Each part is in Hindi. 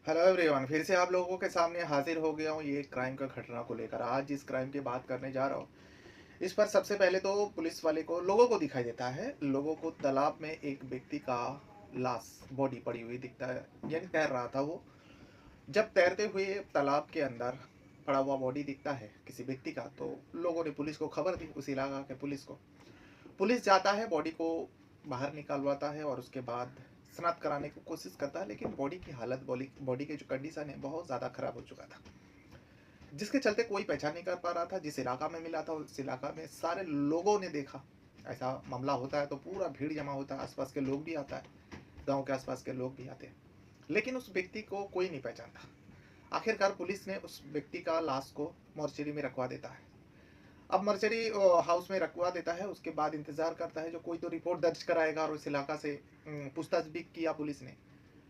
हेलो एवरीवन, फिर से आप लोगों के सामने हाजिर हो गया हूँ ये क्राइम का घटना को लेकर। आज जिस क्राइम की बात करने जा रहा हूँ, इस पर सबसे पहले तो पुलिस वाले को लोगों को दिखाई देता है। लोगों को तालाब में एक व्यक्ति का लाश बॉडी पड़ी हुई दिखता है, यानी तैर रहा था वो। जब तैरते हुए तालाब के अंदर पड़ा हुआ बॉडी दिखता है किसी व्यक्ति का, तो लोगों ने पुलिस को खबर दी, उस इलाका के पुलिस को। पुलिस जाता है, बॉडी को बाहर निकालवाता है और उसके बाद शनाख्त कराने की कोशिश करता है, लेकिन बॉडी की हालत, बॉडी की जो कंडीशन है बहुत ज़्यादा खराब हो चुका था, जिसके चलते कोई पहचान नहीं कर पा रहा था। जिस इलाका में मिला था उस इलाका में सारे लोगों ने देखा। ऐसा मामला होता है तो पूरा भीड़ जमा होता है, आसपास के लोग भी आता है, गांव के आसपास के लोग भी आते हैं, लेकिन उस व्यक्ति को कोई नहीं पहचानता। आखिरकार पुलिस ने उस व्यक्ति का लाश को मोर्चरी में रखवा देता है। अब मर्चरी हाउस में रखवा देता है, उसके बाद इंतजार करता है जो कोई तो रिपोर्ट दर्ज कराएगा, और उस इलाका से पूछताछ भी किया पुलिस ने,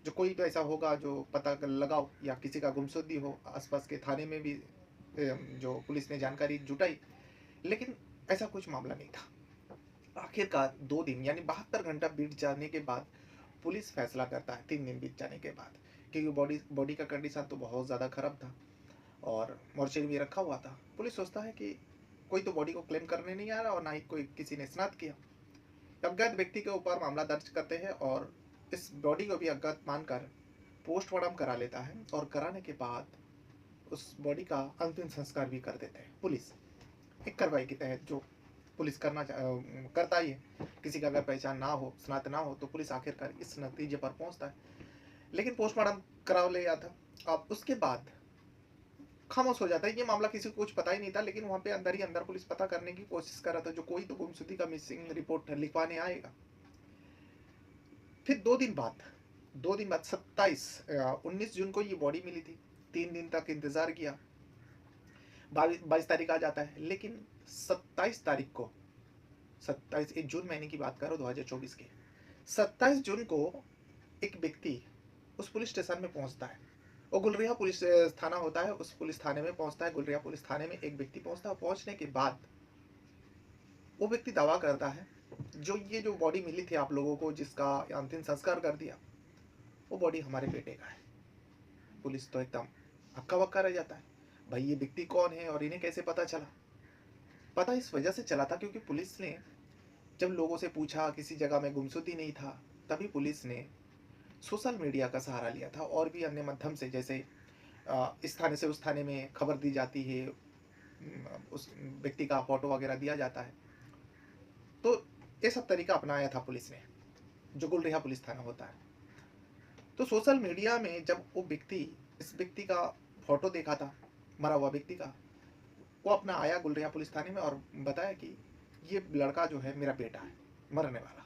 जो कोई तो ऐसा होगा जो पता लगाओ या किसी का गुमशुदगी हो। आसपास के थाने में भी जो पुलिस ने जानकारी जुटाई, लेकिन ऐसा कुछ मामला नहीं था। आखिरकार 2 दिन यानी 72 घंटा बीत जाने के बाद पुलिस फैसला करता है, 3 दिन बीत जाने के बाद, क्योंकि बॉडी बॉडी का कंडीशन तो बहुत ज़्यादा खराब था और मोर्चरी में रखा हुआ था। पुलिस सोचता है कि कोई तो बॉडी को क्लेम करने नहीं आ रहा और ना ही कोई किसी ने स्नात किया। अज्ञात व्यक्ति के ऊपर मामला दर्ज करते हैं और इस बॉडी को भी अज्ञात मानकर पोस्टमार्टम करा लेता है, और कराने के बाद उस बॉडी का अंतिम संस्कार भी कर देते हैं पुलिस। एक कार्रवाई के तहत जो पुलिस करता ही है। किसी का अगर पहचान ना हो, स्नात ना हो, तो पुलिस आखिरकार इस नतीजे पर पहुंचता है। लेकिन पोस्टमार्टम करा लिया था। अब उसके बाद खामोश हो जाता है। ये मामला किसी को कुछ पता ही नहीं था, लेकिन वहाँ पे अंदर ही अंदर पुलिस पता करने की कोशिश कर रहा था, जो कोई तो गुमशुदगी का मिसिंग रिपोर्ट लिखवाने आएगा। फिर 2 दिन बाद 19 जून को ये बॉडी मिली थी। 3 दिन तक इंतजार किया। 22 तारीख आ जाता है, लेकिन 27 तारीख को, 27 जून महीने की बात करो 2024 की, 27 जून को एक व्यक्ति उस पुलिस स्टेशन में पहुंचता है। वो गुलरिया पुलिस थाना होता है, उस पुलिस थाने में पहुंचता है। गुलरिया पुलिस थाने में एक व्यक्ति पहुंचता है। पहुंचने के बाद वो व्यक्ति दावा करता है, जो ये जो बॉडी मिली थी आप लोगों को, जिसका अंतिम संस्कार कर दिया, वो बॉडी हमारे बेटे का है। पुलिस तो एकदम हक्का बक्का रह जाता है, भाई ये व्यक्ति कौन है और इन्हें कैसे पता चला। पता इस वजह से चला था क्योंकि पुलिस ने जब लोगों से पूछा, किसी जगह में गुमशुदगी नहीं था, तभी पुलिस ने सोशल मीडिया का सहारा लिया था और भी अन्य माध्यम से, जैसे इस थाने से उस थाने में खबर दी जाती है, उस व्यक्ति का फोटो वगैरह दिया जाता है। तो ये सब तरीका अपनाया था पुलिस ने, जो गुलरिहा पुलिस थाना होता है। तो सोशल मीडिया में जब वो व्यक्ति, इस व्यक्ति का फोटो देखा था, मरा हुआ व्यक्ति का, वो अपना आया गुलरिहा पुलिस थाने में और बताया कि ये लड़का जो है मेरा बेटा है, मरने वाला।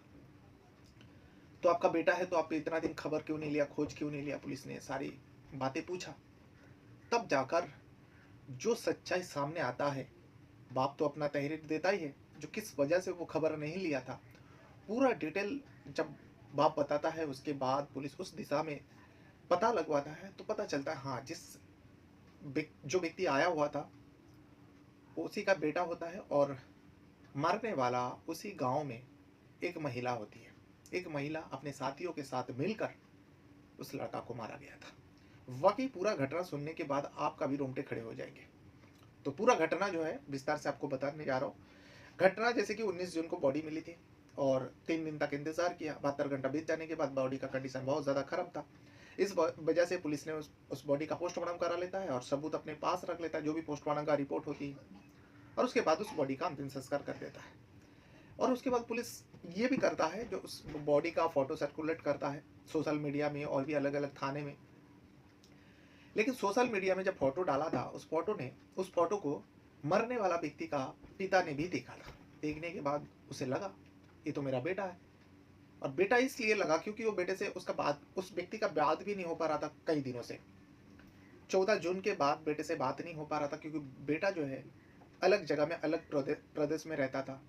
तो आपका बेटा है तो आप इतना दिन खबर क्यों नहीं लिया, खोज क्यों नहीं लिया? पुलिस ने सारी बातें पूछा। तब जाकर जो सच्चाई सामने आता है, बाप तो अपना तहरीर देता ही है, जो किस वजह से वो खबर नहीं लिया था, पूरा डिटेल जब बाप बताता है, उसके बाद पुलिस उस दिशा में पता लगवाता है, तो पता चलता है हाँ, जो व्यक्ति आया हुआ था उसी का बेटा होता है, और मरने वाला उसी गांव में एक महिला होती है। एक महिला अपने साथियों के साथ मिलकर उस लड़का को मारा गया था। वाकई पूरा घटना सुनने के बाद आपका भी रोंगटे खड़े हो जाएंगे। तो पूरा घटना जो है विस्तार से आपको बताने जा रहा हूँ। घटना जैसे कि 19 जून को बॉडी मिली थी और 3 दिन तक इंतजार किया। 72 घंटा बीत जाने के बाद बॉडी का कंडीशन बहुत ज़्यादा खराब था। इस वजह से पुलिस ने उस बॉडी का पोस्टमार्टम करा लेता है और सबूत अपने पास रख लेता है, जो भी पोस्टमार्टम का रिपोर्ट होती है, और उसके बाद उस बॉडी का अंतिम संस्कार कर देता है। और उसके बाद पुलिस ये भी करता है, जो उस बॉडी का फोटो सर्कुलेट करता है सोशल मीडिया में और भी अलग अलग थाने में। लेकिन सोशल मीडिया में जब फोटो डाला था, उस फोटो को मरने वाला व्यक्ति का पिता ने भी देखा था। देखने के बाद उसे लगा ये तो मेरा बेटा है। और बेटा इसलिए लगा क्योंकि वो बेटे से उसका बात, उस व्यक्ति का बात भी नहीं हो पा रहा था कई दिनों से। 14 जून के बाद बेटे से बात नहीं हो पा रहा था, क्योंकि बेटा जो है अलग जगह में, अलग प्रदेश में रहता था।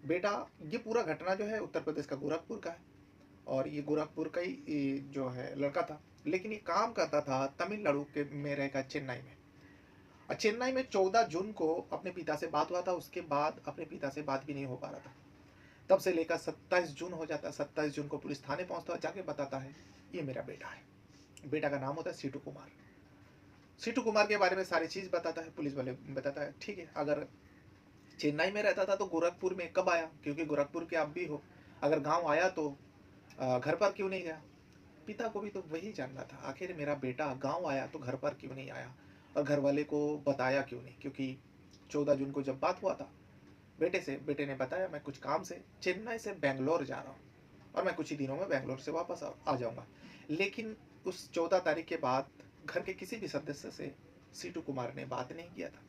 बेटा, ये पूरा घटना जो है उत्तर प्रदेश का गोरखपुर का है, और ये गोरखपुर का ही जो है लड़का था, लेकिन ये काम करता था तमिलनाडु के में रहकर चेन्नई में। और चेन्नई में 14 जून को अपने पिता से बात हुआ था, उसके बाद अपने पिता से बात भी नहीं हो पा रहा था। तब से लेकर 27 जून हो जाता है। 27 जून को पुलिस थाने पहुंचता है, जाके बताता है ये मेरा बेटा है। बेटा का नाम होता है सीटू कुमार। सीटू कुमार के बारे में सारी चीज़ बताता है, पुलिस वाले बताता है ठीक है, अगर चेन्नई में रहता था तो गोरखपुर में कब आया, क्योंकि गोरखपुर के आप भी हो, अगर गाँव आया तो घर पर क्यों नहीं गया। पिता को भी तो वही जानना था, आखिर मेरा बेटा गाँव आया तो घर पर क्यों नहीं आया और घर वाले को बताया क्यों नहीं, क्योंकि 14 जून को जब बात हुआ था बेटे से, बेटे ने बताया मैं कुछ काम से चेन्नई से बेंगलोर जा रहा हूँ और मैं कुछ ही दिनों में बेंगलोर से वापस आ जाऊँगा। लेकिन उस 14 तारीख के बाद घर के किसी भी सदस्य से सीटू कुमार ने बात नहीं किया था,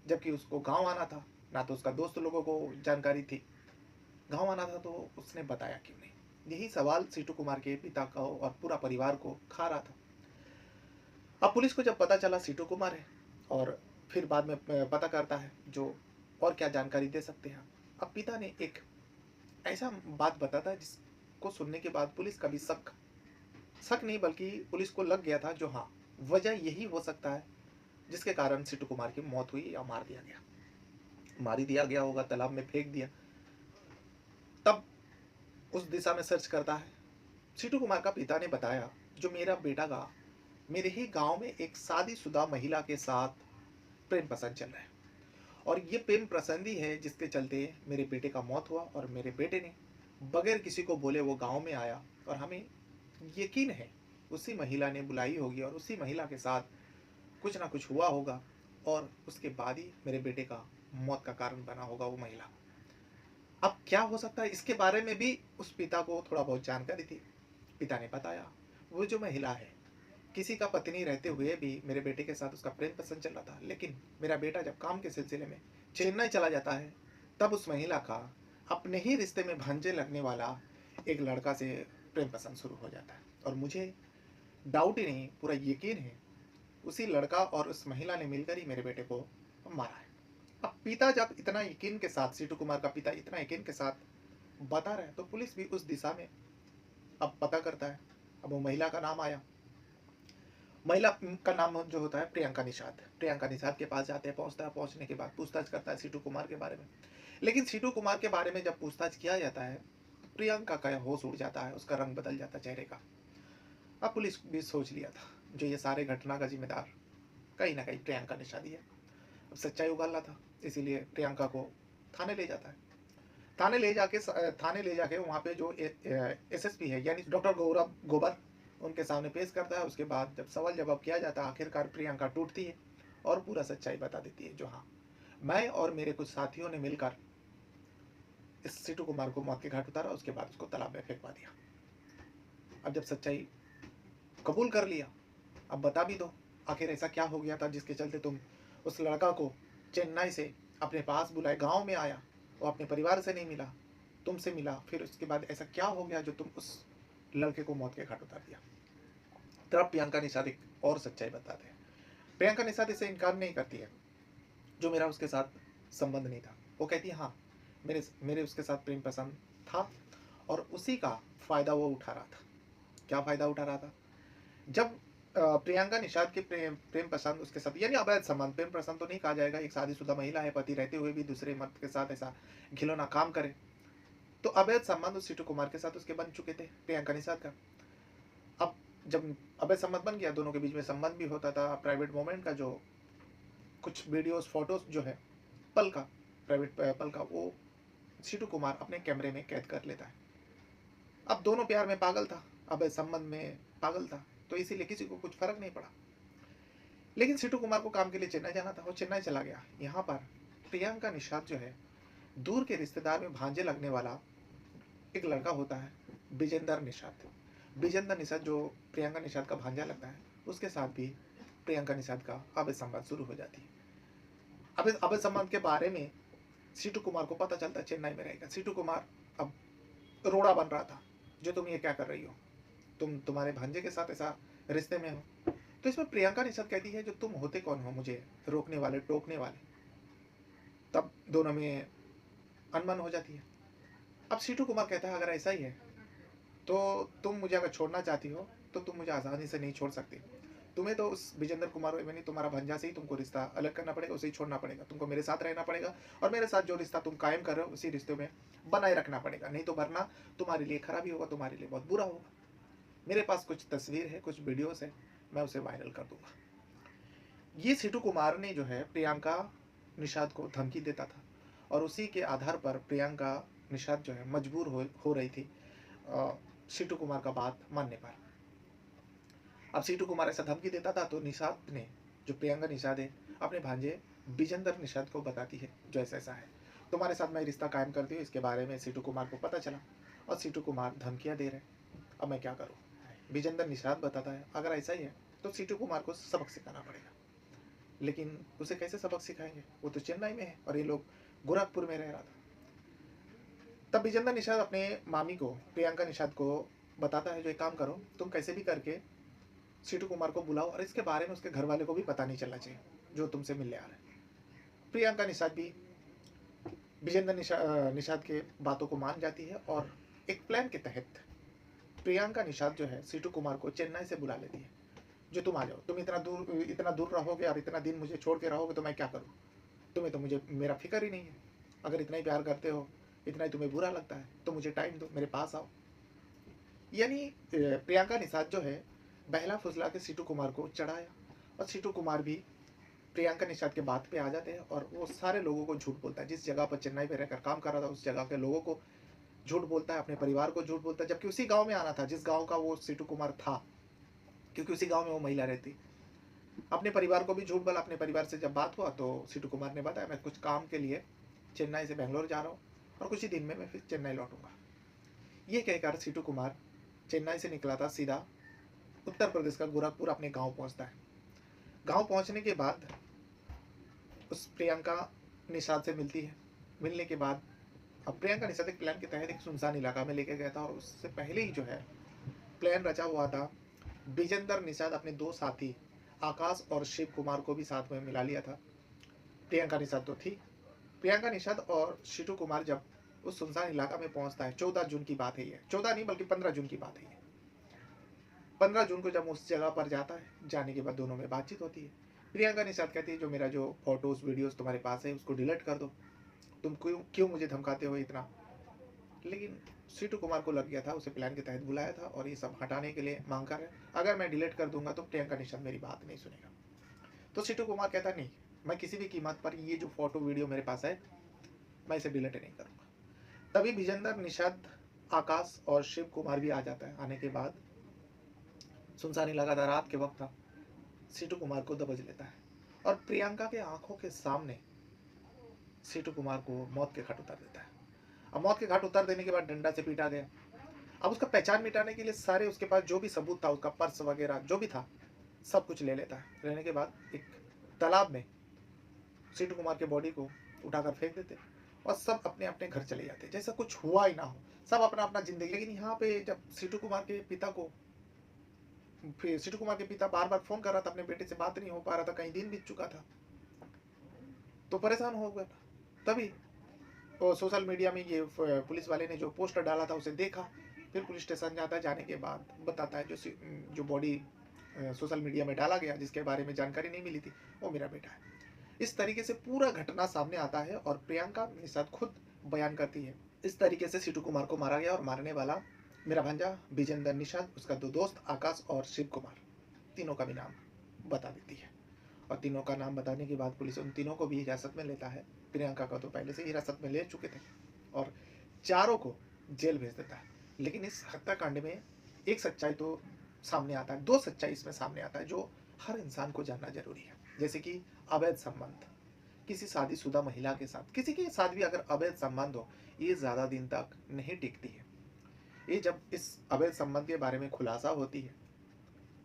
जबकि उसको गाँव आना था, ना तो उसका दोस्त लोगों को जानकारी थी, गाँव आना था तो उसने बताया क्यों नहीं। यही सवाल सीटू कुमार के पिता का और पूरा परिवार को खा रहा था। अब पुलिस को जब पता चला सीटू कुमार है, और फिर बाद में पता करता है जो और क्या जानकारी दे सकते हैं। अब पिता ने एक ऐसा बात बताता है जिसको सुनने के बाद पुलिस का भी शक शक नहीं बल्कि पुलिस को लग गया था जो हाँ, वजह यही हो सकता है जिसके कारण सीटू कुमार की मौत हुई या मार दिया गया, मार ही दिया गया होगा, तालाब में फेंक दिया। तब उस दिशा में सर्च करता है। सीटू कुमार का पिता ने बताया जो मेरा बेटा का मेरे ही गांव में एक शादीशुदा महिला के साथ प्रेम पसंद चल रहा है, और ये प्रेम पसंद ही है जिसके चलते मेरे बेटे का मौत हुआ, और मेरे बेटे ने बगैर किसी को बोले वो गांव में आया, और हमें यकीन है उसी महिला ने बुलाई होगी और उसी महिला के साथ कुछ ना कुछ हुआ होगा, और उसके बाद ही मेरे बेटे का मौत का कारण बना होगा वो महिला। अब क्या हो सकता है इसके बारे में भी उस पिता को थोड़ा बहुत जानकारी थी। पिता ने बताया वो जो महिला है किसी का पत्नी रहते हुए भी मेरे बेटे के साथ उसका प्रेम पसंद चल रहा था, लेकिन मेरा बेटा जब काम के सिलसिले में चेन्नई चला जाता है तब उस महिला का अपने ही रिश्ते में भांजे लगने वाला एक लड़का से प्रेम पसंद शुरू हो जाता है, और मुझे डाउट ही नहीं पूरा यकीन है उसी लड़का और उस महिला ने मिलकर ही मेरे बेटे को मारा है। अब पिता जब इतना यकीन के साथ, सीटू कुमार का पिता इतना यकीन के साथ बता रहे हैं तो पुलिस भी उस दिशा में अब पता करता है। अब वो महिला का नाम आया, महिला का नाम जो होता है प्रियंका निषाद। प्रियंका निषाद के पास जाते हैं, पहुंचता है, पहुंचने के बाद पूछताछ करता है सीटू कुमार के बारे में। लेकिन सीटू कुमार के बारे में जब पूछताछ किया जाता है तो प्रियंका का होश उड़ जाता है, उसका रंग बदल जाता है चेहरे का। अब पुलिस भी सोच लिया था जो ये सारे घटना का जिम्मेदार कहीं ना कहीं प्रियंका निषाद ही है। अब सच्चाई उगलना था, इसीलिए प्रियंका को थाने ले जाता है। थाने ले जाके वहाँ पे जो एसएसपी है यानी डॉक्टर गौरव गोबर उनके सामने पेश करता है। उसके बाद जब सवाल जवाब किया जाता है आखिरकार प्रियंका टूटती है और पूरा सच्चाई बता देती है जो हाँ, मैं और मेरे कुछ साथियों ने मिलकर इस सीटू कुमार को मौत के घाट उतारा, उसके बाद उसको तालाब में फेंकवा दिया। अब जब सच्चाई कबूल कर लिया, अब बता भी दो आखिर ऐसा क्या हो गया था जिसके चलते तुम उस लड़का को चेन्नई से अपने पास बुलाए, गांव में आया, वो अपने परिवार से नहीं मिला, तुमसे मिला, फिर उसके बाद ऐसा क्या हो गया जो तुम उस लड़के को मौत के घाट उतार दिया। तब प्रियंका निषाद एक और सच्चाई बताते हैं। प्रियंका निषाद इसे इनकार नहीं करती है जो मेरा उसके साथ संबंध नहीं था। वो कहती है हाँ, मेरे उसके साथ प्रेम पसंद था और उसी का फायदा वो उठा रहा था। क्या फायदा उठा रहा था? जब प्रियंका निषाद के प्रेम पसंद उसके साथ यानी अवैध संबंध, प्रेम पसंद तो नहीं कहा जाएगा, एक शादीशुदा महिला है, पति रहते हुए भी दूसरे मर्द के साथ ऐसा घिनौना काम करे, तो अवैध संबंध उस सीटू कुमार के साथ उसके बन चुके थे प्रियंका निषाद का। अब जब अवैध संबंध बन गया, दोनों के बीच में संबंध भी होता था, प्राइवेट मोमेंट का जो कुछ वीडियोस फोटोज जो है पल का, प्राइवेट पल का, वो सीटू कुमार अपने कैमरे में कैद कर लेता है। अब दोनों प्यार में पागल था, अवैध संबंध में पागल था, तो इसीलिए किसी को कुछ फर्क नहीं पड़ा। लेकिन सीटू कुमार को काम के लिए चेन्नई जाना था, वो चेन्नई चला गया। यहाँ पर प्रियंका निषाद जो है दूर के रिश्तेदार में भांजे लगने वाला एक लड़का होता है विजेंद्र निषाद। विजेंद्र निषाद जो प्रियंका निषाद का भांजा लगता है, उसके साथ भी प्रियंका निषाद का अवैध संबंध शुरू हो जाती है। अवैध संबंध के बारे में सीटू कुमार को पता चलता है चेन्नई में रहेगा। सीटू कुमार अब रोड़ा बन रहा था जो तुम ये क्या कर रही हो, तुम्हारे भांजे के साथ ऐसा रिश्ते में हो। तो इसमें प्रियंका निषाद कहती है जो तुम होते कौन हो मुझे रोकने वाले, टोकने वाले। तब दोनों में अनबन हो जाती है। अब सीटू कुमार कहता है अगर ऐसा ही है तो तुम मुझे अगर छोड़ना चाहती हो तो तुम मुझे आसानी से नहीं छोड़ सकती। तुम्हें तो उस विजेंद्र कुमार यानी तुम्हारा भंजा से ही तुमको रिश्ता अलग करना पड़ेगा, उसे ही छोड़ना पड़ेगा, तुमको मेरे साथ रहना पड़ेगा और मेरे साथ जो रिश्ता तुम कायम कर रहे हो उसी रिश्ते में बनाए रखना पड़ेगा, नहीं तो वरना तुम्हारे लिए खराबी होगा, तुम्हारे लिए बहुत बुरा होगा। मेरे पास कुछ तस्वीर है, कुछ वीडियोस है, मैं उसे वायरल कर दूंगा। ये सीटू कुमार ने जो है प्रियंका निषाद को धमकी देता था और उसी के आधार पर प्रियंका निषाद जो है मजबूर हो रही थी सीटू कुमार का बात मानने पर। अब सीटू कुमार ऐसा धमकी देता था तो निषाद ने, जो प्रियंका निषाद है, अपने भांजे विजेंद्र निषाद को बताती है जो ऐसा ऐसा है, तुम्हारे साथ मैं रिश्ता कायम करती हूँ। इसके बारे में सीटू कुमार को पता चला और सीटू कुमार धमकियाँ दे रहे। अब मैं क्या करूँ? विजेंद्र निषाद बताता है अगर ऐसा ही है तो सीटू कुमार को सबक सिखाना पड़ेगा। लेकिन उसे कैसे सबक सिखाएंगे? वो तो चेन्नई में है और ये लोग गोरखपुर में रह रहा था। तब विजेंद्र निषाद अपने मामी को, प्रियंका निषाद को बताता है जो एक काम करो, तुम कैसे भी करके सीटू कुमार को बुलाओ और इसके बारे में उसके घर वाले को भी पता नहीं चलना चाहिए जो तुमसे मिलने आ रहे हैं। प्रियंका निषाद भी विजेंद्र निषाद के बातों को मान जाती है और एक प्लान के तहत प्रियंका निषाद जो है सीटू कुमार को चेन्नई से बुला लेती है। जो तुम आ जाओ, तुम इतना दूर रहोगे और इतना दिन मुझे छोड़ के रहोगे तो मैं क्या करूँ? तुम्हें तो मुझे मेरा फिक्र ही नहीं है। अगर इतना ही प्यार करते हो, इतना ही तुम्हें बुरा लगता है तो मुझे टाइम दो, मेरे पास आओ। यानी प्रियंका निषाद जो है बहला फुसला के सीटू कुमार को चढ़ाया और सीटू कुमार भी प्रियंका निषाद के बात पे आ जाते हैं और वो सारे लोगों को झूठ बोलता है। जिस जगह पर चेन्नई में रहकर काम कर रहा था उस जगह के लोगों को झूठ बोलता है, अपने परिवार को झूठ बोलता है, जबकि उसी गांव में आना था जिस गांव का वो सीटू कुमार था, क्योंकि उसी गांव में वो महिला रहती। अपने परिवार को भी झूठ बोला। अपने परिवार से जब बात हुआ तो सीटू कुमार ने बताया मैं कुछ काम के लिए चेन्नई से बेंगलोर जा रहा हूँ और कुछ ही दिन में मैं फिर चेन्नई लौटूंगा। ये कहकर सीटू कुमार चेन्नई से निकला था, सीधा उत्तर प्रदेश का गोरखपुर अपने गांव पहुंचता है। गांव पहुंचने के बाद उस प्रियंका निषाद से मिलती है। मिलने के बाद अब प्रियंका निषाद एक प्लान के तहत एक सुनसान इलाका में लेके गया था और उससे पहले ही जो है प्लान रचा हुआ था। विजेंद्र निषाद अपने दो साथी आकाश और शिव कुमार को भी साथ में मिला लिया था। प्रियंका निषाद तो थी। प्रियंका निषाद और सीटू कुमार जब उस सुनसान इलाका में पहुंचता है, 14 जून की बात है ये, 14 नहीं बल्कि 15 जून की बात है ये। 15 जून को जब उस जगह पर जाता है, जाने के बाद दोनों में बातचीत होती है। प्रियंका निषाद कहती है जो मेरा जो फोटोज वीडियोस तुम्हारे पास है उसको डिलीट कर दो, तुम क्यों क्यों मुझे धमकाते हो इतना। लेकिन सीटू कुमार को लग गया था, उसे प्लान के तहत बुलाया था और ये सब हटाने के लिए मांग कर है। अगर मैं डिलीट कर दूंगा तो प्रियंका निषाद मेरी बात नहीं सुनेगा। तो सीटू कुमार कहता नहीं, मैं किसी भी कीमत पर ये जो फोटो वीडियो मेरे पास है मैं इसे डिलीट नहीं करूंगा। तभी विजेंद्र निषाद, आकाश और शिव कुमार भी आ जाता है। आने के बाद सुनसान इलाका था, रात के वक्त था, सीटू कुमार को दबोच लेता है और प्रियंका के आंखों के सामने सीटू कुमार को मौत के घाट उतार देता है। अब मौत के घाट उतार देने के बाद डंडा से पीटा गया। अब उसका पहचान मिटाने के लिए सारे उसके पास जो भी सबूत था, उसका पर्स वगैरह जो भी था सब कुछ ले लेता है। लेने के बाद एक तालाब में सीटू कुमार के बॉडी को उठाकर फेंक देते और सब अपने अपने घर चले जाते जैसा कुछ हुआ ही ना हो, सब अपना अपना जिंदगी। लेकिन यहाँ पे जब सीटू कुमार के पिता को, फिर सीटू कुमार के पिता बार बार फोन कर रहा था, अपने बेटे से बात नहीं हो पा रहा था, कई दिन बीत चुका था, तो परेशान हो गया। तभी और सोशल मीडिया में ये पुलिस वाले ने जो पोस्टर डाला था उसे देखा। फिर पुलिस स्टेशन जाता है, जाने के बाद बताता है जो बॉडी सोशल मीडिया में डाला गया, जिसके बारे में जानकारी नहीं मिली थी, वो मेरा बेटा है। इस तरीके से पूरा घटना सामने आता है और प्रियंका निषाद खुद बयान करती है। इस तरीके से सीटू कुमार को मारा गया और मारने वाला मेरा भांजा विजेंद्र निषाद, उसका दो दोस्त आकाश और शिव कुमार, तीनों का भी नाम बता देती है। और तीनों का नाम बताने के बाद पुलिस उन तीनों को भी हिरासत में लेता है। प्रियंका का तो पहले से हिरासत में ले चुके थे और चारों को जेल भेज देता है। लेकिन इस हत्याकांड में एक सच्चाई तो सामने आता है, दो सच्चाई इसमें सामने आता है जो हर इंसान को जानना जरूरी है। जैसे कि अवैध संबंध, किसी शादीशुदा महिला के साथ किसी के साथ भी अगर अवैध संबंध हो, ये ज़्यादा दिन तक नहीं टिकती है। ये जब इस अवैध संबंध के बारे में खुलासा होती है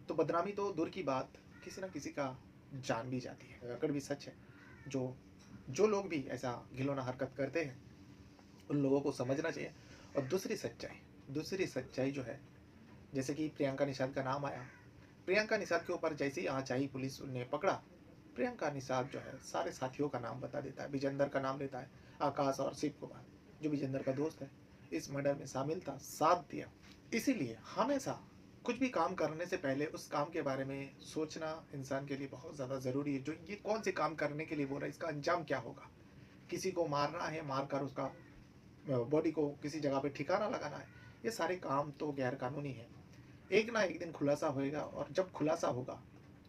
तो बदनामी तो दूर की बात, किसी ना किसी का जान भी जाती है। अगर भी सच है, जो जो लोग भी ऐसा घिनौना हरकत करते हैं उन लोगों को समझना चाहिए। और दूसरी सच्चाई जो है, जैसे कि प्रियंका निषाद का नाम आया, प्रियंका निषाद के ऊपर जैसे ही आँच आई, पुलिस ने पकड़ा, प्रियंका निषाद जो है सारे साथियों का नाम बता देता है। विजेंद्र का नाम लेता है, आकाश और शिव कुमार जो विजेंद्र का दोस्त है इस मर्डर में शामिल था, साथ दिया। इसीलिए हमेशा कुछ भी काम करने से पहले उस काम के बारे में सोचना इंसान के लिए बहुत ज़्यादा ज़रूरी है। जो ये कौन से काम करने के लिए बोल रहा है, इसका अंजाम क्या होगा। किसी को मारना है, मारकर उसका बॉडी को किसी जगह पे ठिकाना लगाना है, ये सारे काम तो गैर कानूनी है। एक ना एक दिन खुलासा होएगा, और जब खुलासा होगा,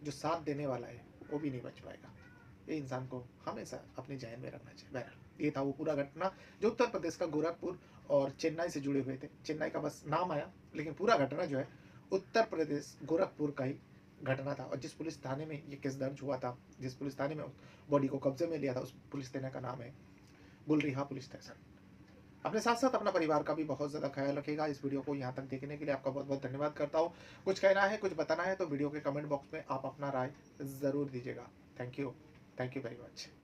जो साथ देने वाला है वो भी नहीं बच पाएगा। ये इंसान को हमेशा अपने ज़हन में रखना चाहिए। बहरहाल ये था वो पूरा घटना जो उत्तर प्रदेश का गोरखपुर और चेन्नई से जुड़े हुए थे। चेन्नई का बस नाम आया, लेकिन पूरा घटना जो है उत्तर प्रदेश गोरखपुर का ही घटना था। और जिस पुलिस थाने में ये केस दर्ज हुआ था, जिस पुलिस थाने में बॉडी को कब्जे में लिया था, उस पुलिस थाने का नाम है गुलरिहा पुलिस स्टेशन। अपने साथ साथ अपना परिवार का भी बहुत ज़्यादा ख्याल रखिएगा। इस वीडियो को यहाँ तक देखने के लिए आपका बहुत बहुत धन्यवाद करता हूँ। कुछ कहना है, कुछ बताना है तो वीडियो के कमेंट बॉक्स में आप अपना राय ज़रूर दीजिएगा। Thank you very much.